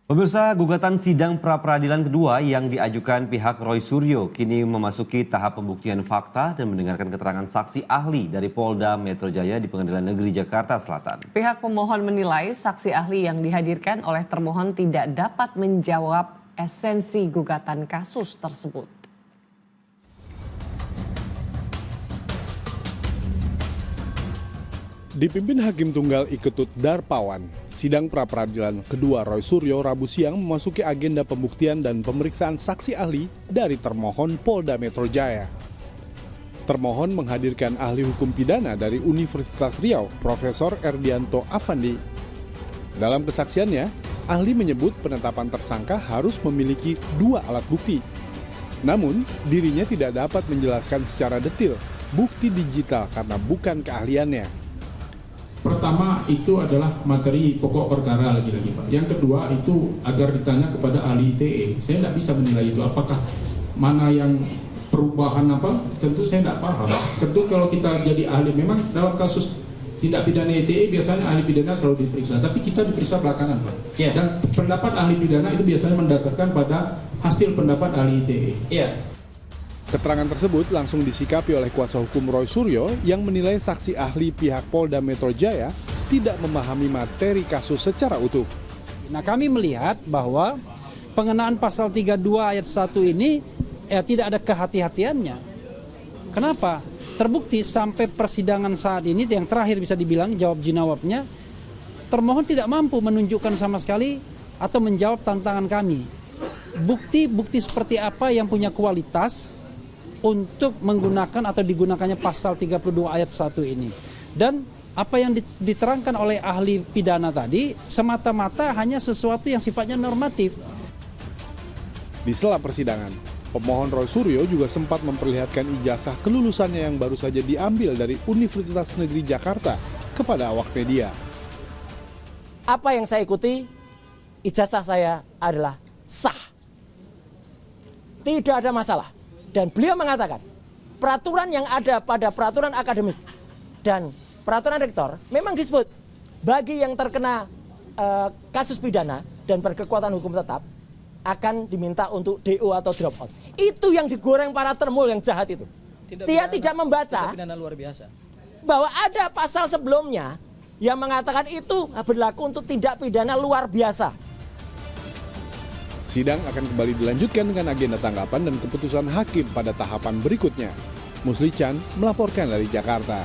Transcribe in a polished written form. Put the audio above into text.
Pemirsa, gugatan sidang pra-peradilan kedua yang diajukan pihak Roy Suryo kini memasuki tahap pembuktian fakta dan mendengarkan keterangan saksi ahli dari Polda Metro Jaya di Pengadilan Negeri Jakarta Selatan. Pihak pemohon menilai saksi ahli yang dihadirkan oleh termohon tidak dapat menjawab esensi gugatan kasus tersebut. Dipimpin Hakim Tunggal Iketut Darpawan, sidang pra-peradilan kedua Roy Suryo Rabu siang memasuki agenda pembuktian dan pemeriksaan saksi ahli dari termohon Polda Metro Jaya. Termohon menghadirkan ahli hukum pidana dari Universitas Riau, Profesor Erdianto Afandi. Dalam kesaksiannya, ahli menyebut penetapan tersangka harus memiliki 2 alat bukti. Namun, dirinya tidak dapat menjelaskan secara detail bukti digital karena bukan keahliannya. Pertama itu adalah materi pokok perkara lagi-lagi Pak. Yang kedua itu agar ditanya kepada ahli ITE. Saya tidak bisa menilai itu apakah mana yang perubahan apa, tentu saya tidak paham. Tentu kalau kita jadi ahli, memang dalam kasus tindak pidana ITE biasanya ahli pidana selalu diperiksa, tapi kita diperiksa belakangan Pak. Yeah. Dan pendapat ahli pidana itu biasanya mendasarkan pada hasil pendapat ahli ITE. Yeah. Keterangan tersebut langsung disikapi oleh kuasa hukum Roy Suryo yang menilai saksi ahli pihak Polda Metro Jaya tidak memahami materi kasus secara utuh. Nah, kami melihat bahwa pengenaan pasal 32 ayat 1 ini tidak ada kehati-hatiannya. Kenapa? Terbukti sampai persidangan saat ini yang terakhir bisa dibilang jawab jinawabnya, termohon tidak mampu menunjukkan sama sekali atau menjawab tantangan kami. Bukti-bukti seperti apa yang punya kualitas untuk menggunakan atau digunakannya pasal 32 ayat 1 ini. Dan apa yang diterangkan oleh ahli pidana tadi semata-mata hanya sesuatu yang sifatnya normatif. Di sela persidangan, pemohon Roy Suryo juga sempat memperlihatkan ijazah kelulusannya yang baru saja diambil dari Universitas Negeri Jakarta kepada awak media. Apa yang saya ikuti, ijazah saya adalah sah. Tidak ada masalah. Dan beliau mengatakan, peraturan yang ada pada peraturan akademik dan peraturan rektor memang disebut bagi yang terkena kasus pidana dan berkekuatan hukum tetap akan diminta untuk DO atau drop out. Itu yang digoreng para termul yang jahat itu. Dia tidak membaca luar biasa bahwa ada pasal sebelumnya yang mengatakan itu berlaku untuk tindak pidana luar biasa. Sidang akan kembali dilanjutkan dengan agenda tanggapan dan keputusan hakim pada tahapan berikutnya. Musli Chan melaporkan dari Jakarta.